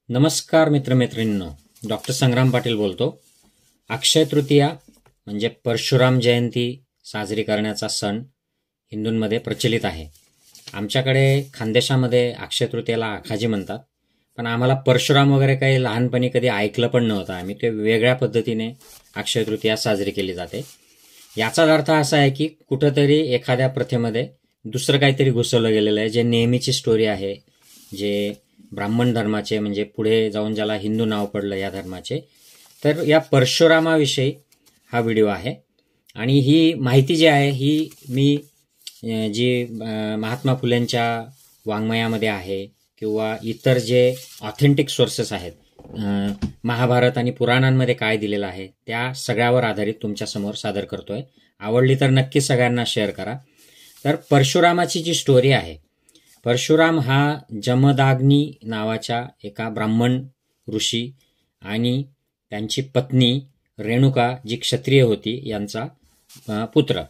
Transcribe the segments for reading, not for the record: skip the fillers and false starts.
नमस्कार मित्रमैत्रिणींनो, डॉक्टर संग्राम पाटील बोलतो. अक्षय तृतीया म्हणजे परशुराम जयंती साजरी करण्याचा सण हिंदूंमध्ये प्रचलित आहे. आमच्याकडे खानदेशामध्ये अक्षय तृतीयाला आखाजी म्हणतात, पण आम्हाला परशुराम वगैरे काही लहानपणी कधी ऐकलं पण नव्हतं. आम्ही ते वेगळ्या पद्धतीने अक्षय तृतीया साजरी केली जाते. याचा अर्थ असा आहे की कुठंतरी एखाद्या प्रथेमध्ये दुसरं काहीतरी घुसवलं गेलेलं आहे, जे नेहमीची स्टोरी आहे, जे ब्राह्मण धर्माचे म्हणजे पुढे जाऊन ज्याला हिंदू नाव पडलं या धर्माचे. तर या परशुरामाविषयी हा व्हिडिओ आहे. आणि ही माहिती जी आहे ही मी जी महात्मा फुलेंच्या वाङ्मयामध्ये आहे किंवा इतर जे ऑथेंटिक सोर्सेस आहेत, महाभारत आणि पुराणांमध्ये काय दिलेलं आहे त्या सगळ्यावर आधारित तुमच्यासमोर सादर करतोय. आवडली तर नक्की सगळ्यांना शेअर करा. तर परशुरामाची जी स्टोरी आहे, परशुराम हा जमदाग्नी नावाच्या एका ब्राह्मण ऋषी आणि त्यांची पत्नी रेणुका जी क्षत्रिय होती यांचा पुत्र.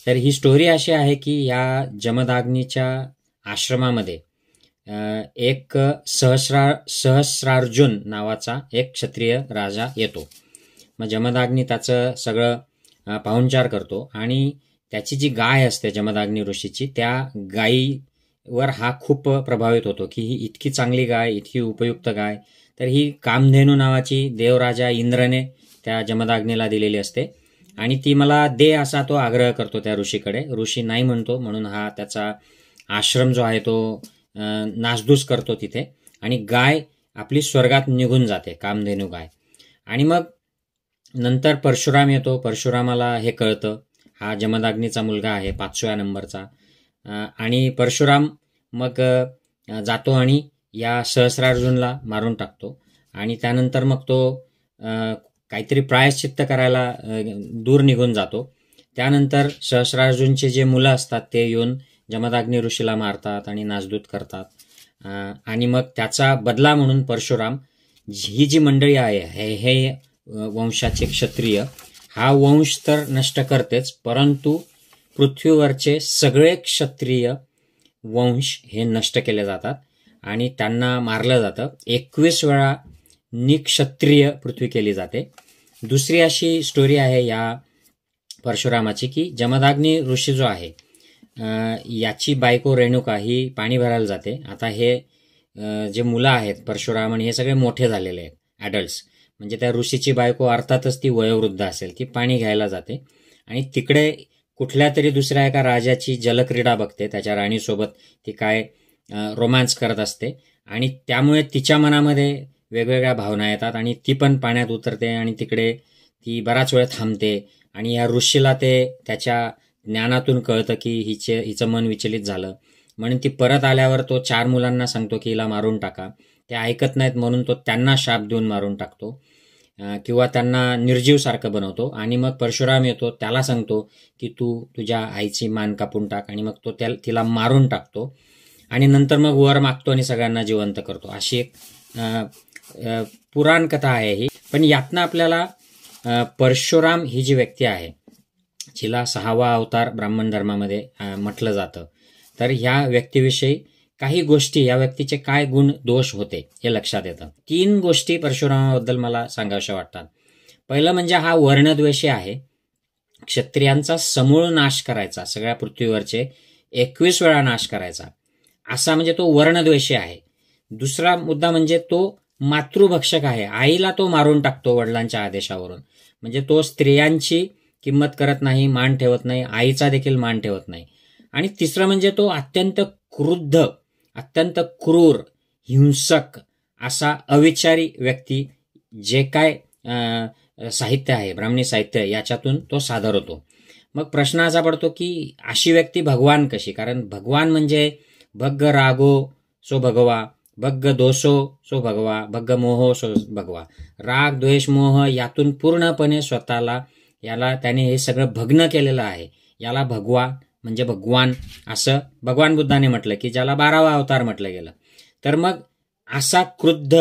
तर ही स्टोरी अशी आहे की या जमदाग्नीच्या आश्रमामध्ये एक सहस्रार्जुन नावाचा एक क्षत्रिय राजा येतो. मग जमदाग्नी त्याचं सगळं पाहुणचार करतो आणि त्याची जी गाय असते जमदाग्नी ऋषीची, त्या गायीवर हा खूप प्रभावित होतो की ही इतकी चांगली गाय, इतकी उपयुक्त गाय. तर ही कामधेनू नावाची देवराजा इंद्रने त्या जमदाग्नीला दिलेली असते आणि ती मला दे असा तो आग्रह करतो त्या ऋषीकडे. ऋषी नाही म्हणतो, म्हणून हा त्याचा आश्रम जो आहे तो नासधूस करतो तिथे आणि गाय आपली स्वर्गात निघून जाते, कामधेनू गाय. आणि मग नंतर परशुराम येतो. परशुरामाला हे कळतं, हा जमदाग्नीचा मुलगा आहे 5व्या नंबरचा. आणि परशुराम मग जातो आणि या सहस्रार्जुनला मारून टाकतो. आणि त्यानंतर मग तो काहीतरी प्रायश्चित्त करायला दूर निघून जातो. त्यानंतर सहस्रार्जुनचे जे मुलं असतात ते येऊन जमदाग्नी ऋषीला मारतात आणि नासधूत करतात. आणि मग त्याचा बदला म्हणून परशुराम, ही जी मंडळी आहे हे वंशाचे क्षत्रिय, हा वंश तर नष्ट करतेच, परंतु पृथ्वीवरचे सगळे क्षत्रिय वंश हे नष्ट केले जातात आणि त्यांना मारलं जातं. 21 वेळा निक्षत्रिय पृथ्वी केली जाते. दुसरी अशी स्टोरी आहे या परशुरामाची की जमदाग्नी ऋषी जो आहे याची बायको रेणुका ही पाणी भरायला जाते. आता हे जे मुलं आहेत परशुराम आणि हे सगळे मोठे झालेले आहेत, ॲडल्ट्स. म्हणजे त्या ऋषीची बायको अर्थातच ती वयोवृद्ध असेल, ती पाणी घ्यायला जाते आणि तिकडे कुठल्या तरी दुसऱ्या एका राजाची जलक्रीडा बघते, त्याच्या राणीसोबत ती काय रोमांस करत असते आणि त्यामुळे तिच्या मनामध्ये वेगवेगळ्या भावना येतात आणि ती पण पाण्यात उतरते आणि तिकडे ती बराच वेळ थांबते. आणि या ऋषीला ते त्याच्या ज्ञानातून कळतं की हिचं मन विचलित झालं, म्हणून ती परत आल्यावर तो 4 मुलांना सांगतो की हिला मारून टाका. ते ऐकत नाहीत म्हणून तो त्यांना शाप देऊन मारून टाकतो किंवा त्यांना निर्जीवसारखं बनवतो. आणि मग परशुराम येतो, त्याला सांगतो की तू तुझ्या आईची मान कापून टाक, आणि मग तो तिला मारून टाकतो आणि नंतर मग वर मागतो आणि सगळ्यांना जिवंत करतो. अशी एक पुराण कथा आहे ही. पण यातनं आपल्याला परशुराम ही जी व्यक्ती आहे, जिला 6वा अवतार ब्राह्मण धर्मामध्ये म्हटलं जातं, तर ह्या व्यक्तीविषयी काही गोष्टी, या व्यक्तीचे काय गुण दोष होते हे लक्षात येतं. 3 गोष्टी परशुरामाबद्दल मला सांगाव्याशा वाटतात. पहिलं म्हणजे हा वर्णद्वेषी आहे. क्षत्रियांचा समूळ नाश करायचा, सगळ्या पृथ्वीवरचे 21 वेळा नाश करायचा, असा म्हणजे तो वर्णद्वेषी आहे. दुसरा मुद्दा म्हणजे तो मातृभक्षक आहे. आईला तो मारून टाकतो वडिलांच्या आदेशावरून. म्हणजे तो स्त्रियांची किंमत करत नाही, मान ठेवत नाही, आईचा देखील मान ठेवत नाही. आणि तिसरं म्हणजे तो अत्यंत क्रुद्ध, अत्यंत क्रूर, हिंसक असा अविचारी व्यक्ती, जे काय साहित्य आहे, ब्राह्मणी साहित्य, याच्यातून तो सादर होतो. मग प्रश्न असा पडतो की अशी व्यक्ती भगवान कशी? कारण भगवान म्हणजे भग्ग रागो सो भगवा, भग्ग दोषो सो भगवा, भग्ग मोहो सो भगवा. राग, द्वेष, मोह यातून पूर्णपणे स्वतःला, याला त्याने हे सगळं भग्न केलेलं आहे. याला भगवा म्हणजे भगवान असं भगवान बुद्धाने म्हटलं, की ज्याला 12वा अवतार म्हटलं गेलं. तर मग असा क्रुद्ध,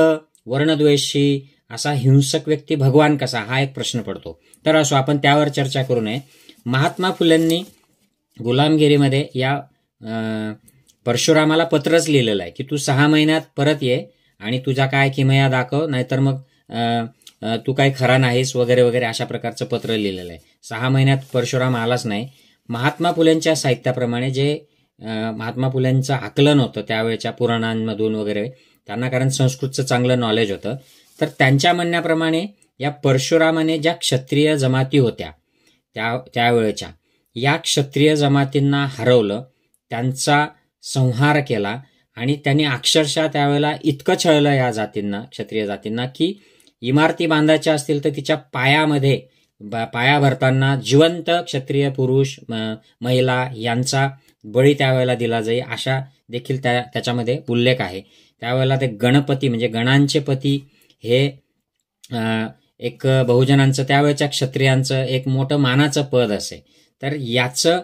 वर्णद्वेषी, असा हिंसक व्यक्ती भगवान कसा, हा एक प्रश्न पडतो. तर असो, आपण त्यावर चर्चा करू नये. महात्मा फुलेंनी गुलामगिरीमध्ये या परशुरामाला पत्रच लिहिलेलं आहे की तू 6 महिन्यात परत ये आणि तुझा काय किमया दाखव, नाहीतर मग तू काही खरा नाहीस वगैरे वगैरे अशा प्रकारचं पत्र लिहिलेलं आहे. 6 महिन्यात परशुराम आलाच नाही. महात्मा फुलेंच्या साहित्याप्रमाणे जे महात्मा फुलेंचं आकलन होतं त्यावेळेच्या पुराणांमधून वगैरे, त्यांना कारण संस्कृतचं चांगलं नॉलेज होतं, तर त्यांच्या म्हणण्याप्रमाणे या परशुरामाने ज्या क्षत्रिय जमाती होत्या त्यावेळेच्या, या क्षत्रिय जमातींना हरवलं, त्यांचा संहार केला आणि त्यांनी अक्षरशः त्यावेळेला इतकं छळलं या जातींना, क्षत्रिय जातींना, की इमारती बांधायच्या असतील तर तिच्या पायामध्ये पाया भरताना जिवंत क्षत्रिय पुरुष महिला यांचा बळी त्यावेळेला दिला जाई, अशा देखील त्याच्यामध्ये उल्लेख आहे. त्यावेळेला ते गणपती म्हणजे गणांचे पती हे एक बहुजनांचं त्यावेळेच्या क्षत्रियांचं एक मोठं मानाचं पद असे. तर याचं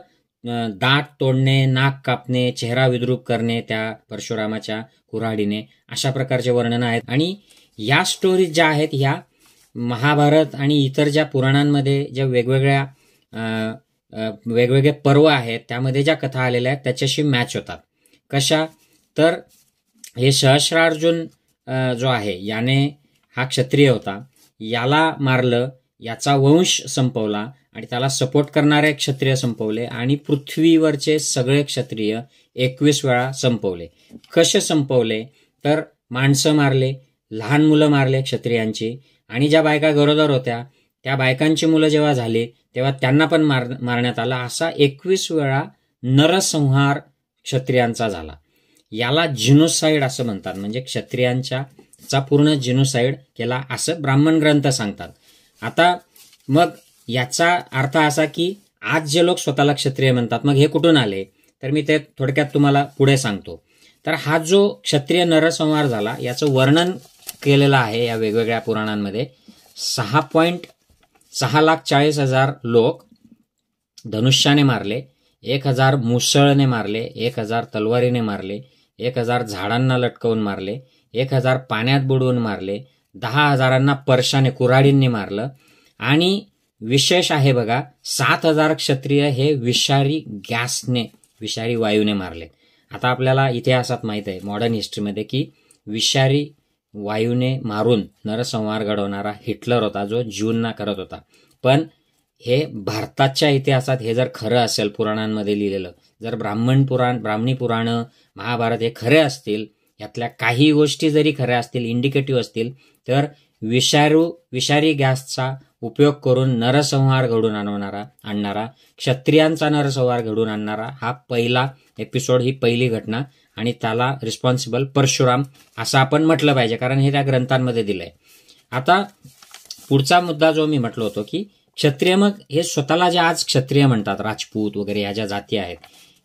दात तोडणे, नाक कापणे, चेहरा विद्रूप करणे त्या परशुरामाच्या कुऱ्हाडीने, अशा प्रकारचे वर्णन आहेत. आणि या स्टोरीज ज्या आहेत ह्या महाभारत आणि इतर ज्या पुराणांमध्ये ज्या वेगवेगळे पर्व आहेत त्यामध्ये ज्या कथा आलेल्या आहेत त्याच्याशी मॅच होतात. कशा तर हे सहस्रार्जुन जो आहे याने, हा क्षत्रिय होता, याला मारलं, याचा वंश संपवला आणि त्याला सपोर्ट करणारे क्षत्रिय संपवले आणि पृथ्वीवरचे सगळे क्षत्रिय 21 वेळा संपवले. कसे संपवले तर माणसं मारले, लहान मुलं मारले क्षत्रियांची, आणि ज्या बायका गरोदर होत्या त्या बायकांची मुलं जेव्हा झाली तेव्हा त्यांना पण मारण्यात आला. असा 21 वेळा नरसंहार क्षत्रियांचा झाला. याला जिनोसाईड असं म्हणतात, म्हणजे क्षत्रियांचा पूर्ण जिनोसाईड केला असं ब्राह्मण ग्रंथ सांगतात. आता मग याचा अर्थ असा की आज जे लोक स्वतःला क्षत्रिय म्हणतात, मग हे कुठून आले, तर मी ते थोडक्यात तुम्हाला पुढे सांगतो. तर हा जो क्षत्रिय नरसंहार झाला याचं वर्णन केलेलं आहे या वेगवेगळ्या पुराणांमध्ये. 6,40,000 लोक धनुष्याने मारले, 1,000 मुसळने मारले, 1,000 तलवारीने मारले, 1,000 झाडांना लटकवून मारले, 1,000 पाण्यात बुडवून मारले, 10,000 परशाने कुऱ्हाडींनी मारलं, आणि विशेष आहे बघा 7,000 क्षत्रिय हे विषारी गॅसने, विषारी वायूने मारले. आता आपल्याला इतिहासात माहित आहे, मॉडर्न हिस्ट्रीमध्ये, की विषारी वायूने मारून नरसंहार घडवणारा हिटलर होता जो ज्यूंना करत होता. पण हे भारताच्या इतिहासात हे जर खरं असेल, पुराणांमध्ये लिहिलेलं, जर ब्राह्मणी पुराण, महाभारत हे खरे असतील, यातल्या काही गोष्टी जरी खऱ्या असतील, इंडिकेटिव्ह असतील, तर विषारी गॅसचा उपयोग करून नरसंहार घडून आणणारा, क्षत्रियांचा नरसंहार घडून आणणारा हा पहिला एपिसोड, ही पहिली घटना, आणि त्याला रिस्पॉन्सिबल परशुराम असं आपण म्हटलं पाहिजे, कारण हे त्या ग्रंथांमध्ये दिलंय. आता पुढचा मुद्दा जो मी म्हटलो होतो की क्षत्रिय, मग हे स्वतःला जे आज क्षत्रिय म्हणतात, राजपूत वगैरे या ज्या जाती आहेत,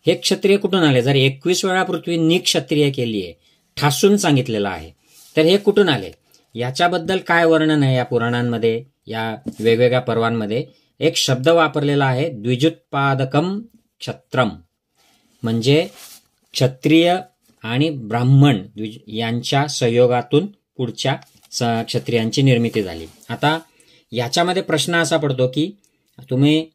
हे क्षत्रिय कुठून आले? जर 21 वेळा पृथ्वी निक्षत्रिय केली आहे, ठासून सांगितलेलं आहे, तर हे कुठून आले? याच्याबद्दल काय वर्णन आहे या पुराणांमध्ये, या वेगवेगळ्या पर्वांमध्ये? एक शब्द वापरलेला आहे, द्विजुत्पादकम क्षत्रम, म्हणजे क्षत्रिय आणि ब्राह्मण यांच्या संयोगातून पुढच्या क्षत्रियांची निर्मिती झाली. आता याच्यामध्ये प्रश्न असा पडतो की तुम्ही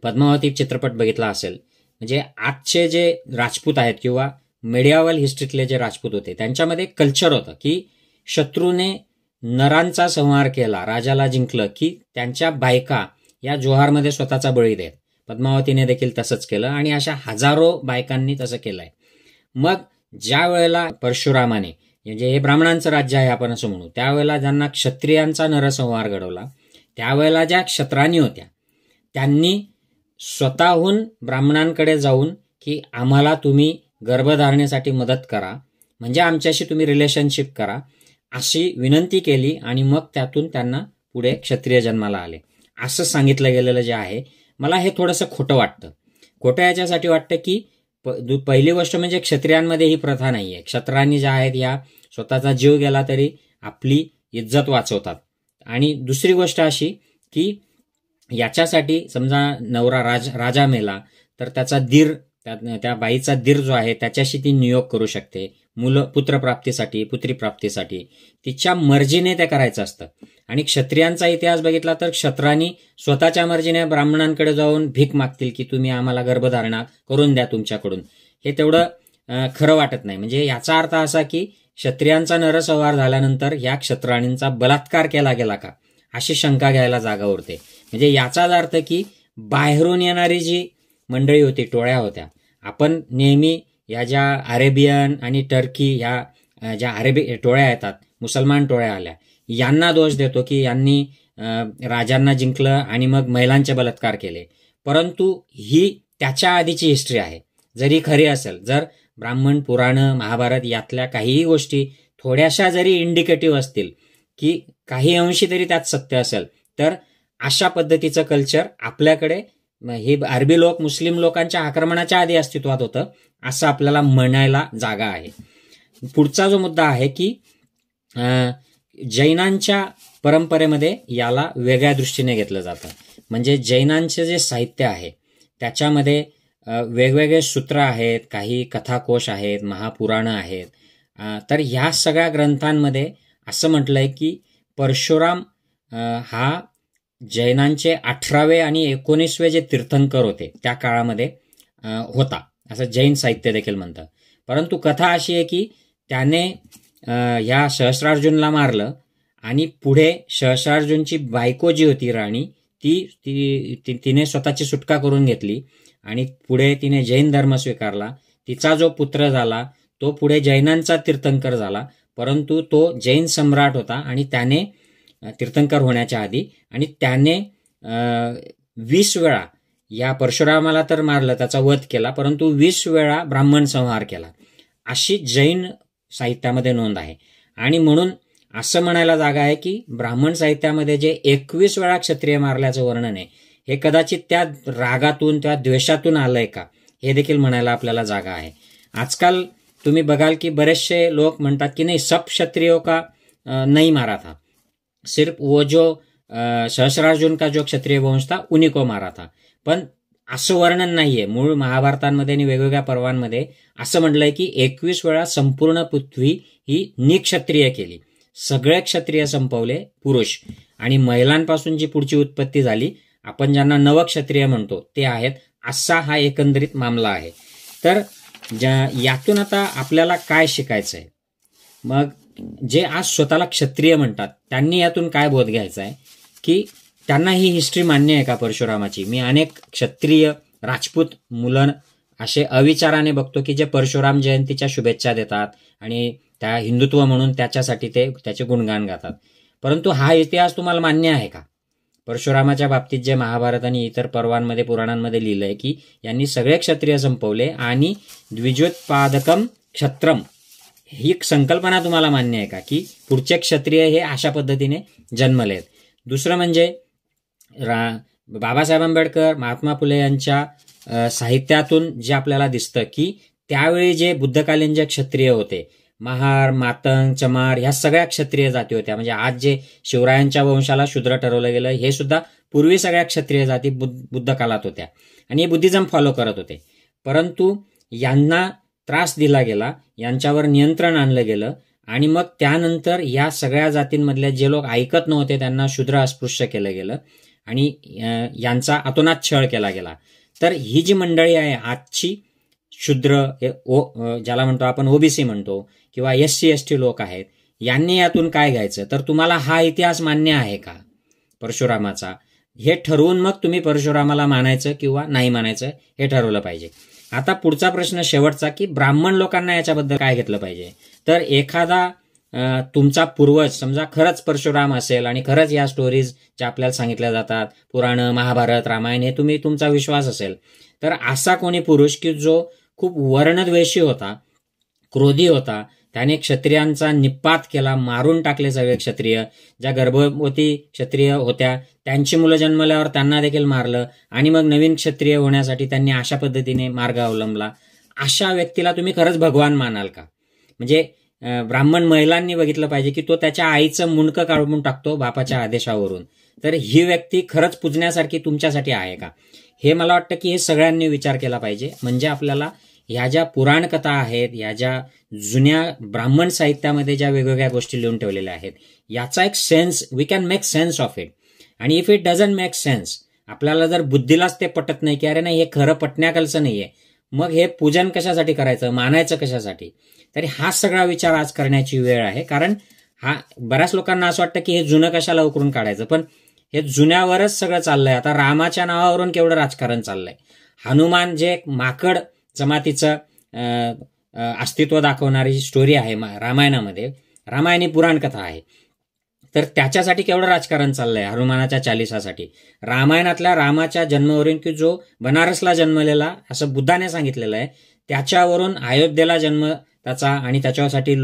पद्मावती चित्रपट बघितला असेल, म्हणजे आजचे जे राजपूत आहेत किंवा मेडियावल हिस्ट्रीतले जे राजपूत होते त्यांच्यामध्ये कल्चर होतं की शत्रूने नरांचा संहार केला, राजाला जिंकलं की त्यांच्या बायका या जोहारमध्ये स्वतःचा बळी देत. पद्मावतीने देखील तसंच केलं आणि अशा हजारो बायकांनी तसं केलंय. मग ज्या वेळेला परशुरामाने, म्हणजे हे ब्राह्मणांचं राज्य आहे आपण असं म्हणू, त्यावेळेला ज्यांना क्षत्रियांचा नरसंहार घडवला, त्यावेळेला ज्या क्षत्राणी होत्या त्यांनी स्वतःहून ब्राह्मणांकडे जाऊन की आम्हाला तुम्ही गर्भधारणेसाठी मदत करा, म्हणजे आमच्याशी तुम्ही रिलेशनशिप करा, अशी विनंती केली, आणि मग त्यातून त्यांना पुढे क्षत्रिय जन्माला आले असं सांगितलं गेलेलं जे आहे, मला हे थोडंसं खोटं वाटतं. खोटं याच्यासाठी वाटतं की पहिली गोष्ट म्हणजे क्षत्रियांमध्ये ही प्रथा नाहीये. क्षत्रांनी ज्या आहेत या स्वतःचा जीव गेला तरी आपली इज्जत वाचवतात. आणि दुसरी गोष्ट अशी की याच्यासाठी समजा नवरा राजा मेला तर त्याचा दीर, त्या बाईचा दीर जो आहे त्याच्याशी ती नियोग करू शकते, पुत्रप्राप्तीसाठी, पुत्रीप्राप्तीसाठी तिच्या मर्जीने ते करायचं असतं. आणि क्षत्रियांचा इतिहास बघितला तर क्षत्रांनी स्वतःच्या मर्जीने ब्राह्मणांकडे जाऊन भीक मागतील की तुम्ही आम्हाला गर्भधारणा करून द्या तुमच्याकडून. हे तेवढं खरं वाटत नाही. म्हणजे याचा अर्थ असा की क्षत्रियांचा नरसंहार झाल्यानंतर या क्षत्रराणींचा बलात्कार केला गेला का, अशी शंका घ्यायला जागा उरते. म्हणजे याचाच अर्थ की बाहेरून येणारी जी मंडळी होती, टोळ्या होत्या, आपण नेहमी या ज्या अरेबियन आणि टर्की ह्या ज्या टोळ्या येतात, मुसलमान टोळ्या आल्या, यांना दोष देतो की यांनी राजांना जिंकलं आणि मग महिलांचे बलात्कार केले. परंतु ही त्याच्या आधीची हिस्ट्री आहे. जरी खरी असेल, जर ब्राह्मण पुराण, महाभारत यातल्या काहीही गोष्टी थोड्याशा जरी इंडिकेटिव्ह असतील की काही अंशी तरी त्यात सत्य असेल, तर अशा पद्धतीचं कल्चर आपल्याकडे हे अरबी लोक, मुस्लिम लोकांच्या आक्रमणाच्या आधी अस्तित्वात होतं, असं आपल्याला म्हणायला जागा आहे. पुढचा जो मुद्दा आहे की जैनांच्या परंपरेमध्ये याला वेगळ्या दृष्टीने घेतलं जातं. म्हणजे जैनांचे जे साहित्य आहे त्याच्यामध्ये वेगवेगळे सूत्र आहेत, काही कथाकोश आहेत, महापुराणं आहेत. तर ह्या सगळ्या ग्रंथांमध्ये असं म्हटलंय की परशुराम हा जैनांचे 18वे आणि 19वे जे तीर्थंकर होते त्या काळामध्ये होता, असं जैन साहित्य देखील म्हणतं. परंतु कथा अशी आहे की त्याने ह्या सहस्रार्जुनला मारलं आणि पुढे सहस्रार्जुनची बायको जी होती राणी, तिने स्वतःची सुटका करून घेतली आणि पुढे तिने जैन धर्म स्वीकारला. तिचा जो पुत्र झाला तो पुढे जैनांचा तीर्थंकर झाला, परंतु तो जैन सम्राट होता आणि त्याने तीर्थंकर होण्याच्या आधी, आणि त्याने 20 वेळा या परशुरामाला तर मारलं, त्याचा वध केला, परंतु 20 वेळा ब्राह्मण संहार केला, अशी जैन साहित्यामध्ये नोंद आहे. आणि म्हणून असं म्हणायला जागा आहे की ब्राह्मण साहित्यामध्ये जे 21 वेळा क्षत्रिय मारल्याचं वर्णन आहे, हे कदाचित त्या रागातून, त्या द्वेषातून आलंय का, हे देखील म्हणायला आपल्याला जागा आहे. आजकाल तुम्ही बघाल की बरेचसे लोक म्हणतात की नाही, सब क्षत्रियो का नहीं मारा था, सिर्फ वो जो सहस्रार्जुन का जो क्षत्रिय वंश था उन्हीं को मारा था. पण असं वर्णन नाहीये. मूळ महाभारतांमध्ये आणि वेगवेगळ्या पर्वांमध्ये असं म्हटलंय की 21 वेळा संपूर्ण पृथ्वी ही निक्षत्रिय केली, सगळे क्षत्रिय संपवले पुरुष, आणि महिलांपासून जी पुढची उत्पत्ती झाली, आपण ज्यांना नवक्षत्रिय म्हणतो ते आहेत, असा हा एकंदरीत मामला आहे. तर यातून आता आपल्याला काय शिकायचं आहे? मग जे आज स्वतःला क्षत्रिय म्हणतात त्यांनी यातून काय बोध घ्यायचा आहे की त्यांना ही हिस्ट्री मान्य आहे का परशुरामाची? मी अनेक क्षत्रिय राजपूत मुलं असे अविचाराने बघतो की जे परशुराम जयंतीच्या शुभेच्छा देतात आणि त्या हिंदुत्व म्हणून त्याच्यासाठी ते त्याचे गुणगान गातात. परंतु हा इतिहास तुम्हाला मान्य आहे का? परशुरामाच्या बाबतीत जे महाभारत आणि इतर पर्वांमध्ये, पुराणांमध्ये लिहिलंय की यांनी सगळे क्षत्रिय संपवले आणि द्विजोत्पादकम क्षत्रम, ही संकल्पना तुम्हाला मान्य आहे का की पुढचे क्षत्रिय हे अशा पद्धतीने जन्मलेत? दुसरं म्हणजे बाबासाहेब आंबेडकर, महात्मा फुले यांच्या साहित्यातून जे आपल्याला दिसतं की त्यावेळी जे बुद्धकालीन जे क्षत्रिय होते, महार, मातंग, चमार, ह्या सगळ्या क्षत्रिय जाती होत्या. म्हणजे आज जे शिवरायांच्या वंशाला शूद्र ठरवलं गेलं, हे सुद्धा पूर्वी सगळ्या क्षत्रिय जाती बुद्ध काळात होत्या आणि हे बुद्धिझम फॉलो करत होते. परंतु यांना त्रास दिला गेला, यांच्यावर नियंत्रण आणलं गेलं आणि मग त्यानंतर या सगळ्या जातींमधले जे लोक ऐकत नव्हते त्यांना शूद्र अस्पृश्य केलं गेलं आणि यांचा अतोनात छळ केला गेला. तर ही जी मंडळी आहे आजची, शूद्र, ज्याला म्हणतो आपण ओबीसी म्हणतो, किंवा SC ST लोक आहेत, यांनी यातून काय घ्यायचं? तर तुम्हाला हा इतिहास मान्य आहे का परशुरामाचा, हे ठरवून मग तुम्ही परशुरामाला मानायचं किंवा नाही मानायचं हे ठरवलं पाहिजे. आता पुढचा प्रश्न शेवटचा की ब्राह्मण लोकांना याच्याबद्दल काय घेतलं पाहिजे? तर एखादा तुमचा पूर्वज समजा खरंच परशुराम असेल आणि खरंच या स्टोरीज ज्या आपल्याला सांगितल्या जातात, पुराण, महाभारत, रामायण, हे तुमचा विश्वास असेल, तर असा कोणी पुरुष की जो खूप वर्णद्वेषी होता, क्रोधी होता, त्याने क्षत्रियांचा निपात केला, मारून टाकले सगळे क्षत्रिय, ज्या गर्भवती क्षत्रिय होत्या त्यांची मुलं जन्मल्यावर त्यांना देखील मारलं आणि मग नवीन क्षत्रिय होण्यासाठी त्यांनी अशा पद्धतीने मार्ग अवलंबला, अशा व्यक्तीला तुम्ही खरंच भगवान मानाल का? म्हणजे ब्राह्मण महिलांनी बघितलं पाहिजे की तो त्याच्या आईचं मुंडकं काढून टाकतो बापाच्या आदेशावरून, तर ही व्यक्ती खरंच पूजण्यासारखी तुमच्यासाठी आहे का? हे मला वाटतं की हे सगळ्यांनी विचार केला पाहिजे. म्हणजे आपल्याला ह्या ज्या पुराण कथा आहेत, ह्या ज्या जुन्या ब्राह्मण साहित्यामध्ये ज्या वेगवेगळ्या गोष्टी लिहून ठेवलेल्या आहेत, याचा एक sense, we can make sense of it. आणि if it doesn't make sense, आपल्याला जर बुद्धीलाच ते पटत नाही की अरे नाही हे खरं पटण्याकलचं नाहीये, मग हे पूजन कशासाठी करायचं, मानायचं कशासाठी? तरी हा सगळा विचार आज करण्याची वेळ आहे. कारण हा बऱ्याच लोकांना असं वाटतं की हे जुनं कशाला उकरून काढायचं, पण हे जुन्यावरच सगळं चाललंय. आता रामाच्या नावावरून केवढं राजकारण चाललंय. हनुमान जे माकड जमातीचं अस्तित्व दाखवणारी स्टोरी आहे रामायणामध्ये, रामायणी पुराण कथा आहे, तर त्याच्यासाठी केवढं राजकारण चाललंय हनुमानाच्या चालिसासाठी. रामायणातल्या रामाच्या जन्मावरून की जो बनारसला जन्मलेला असं बुद्धाने सांगितलेलं आहे, त्याच्यावरून अयोध्येला जन्म त्याचा, आणि त्याच्यासाठी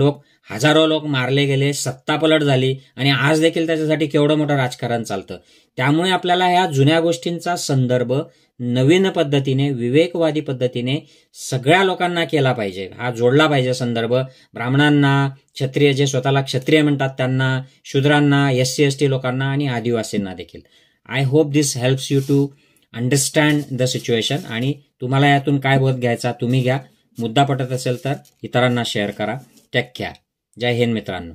हजारो लोक मारले गेले, सत्तापलट झाली, आणि आज देखील त्याच्यासाठी केवढं मोठं राजकारण चालतं. त्यामुळे आपल्याला ह्या जुन्या गोष्टींचा संदर्भ नवीन पद्धतीने, विवेकवादी पद्धतीने सगळ्या लोकांना केला पाहिजे, हा जोडला पाहिजे संदर्भ. ब्राह्मणांना, क्षत्रिय जे स्वतःला क्षत्रिय म्हणतात त्यांना, शूद्रांना, SC ST लोकांना आणि आदिवासींना देखील. I hope this helps you to understand the situation. आणि तुम्हाला यातून काय बोध घ्यायचा तुम्ही घ्या. मुद्दा पटत असेल तर इतरांना शेअर करा. Take care. जय हिंद मित्रांनो.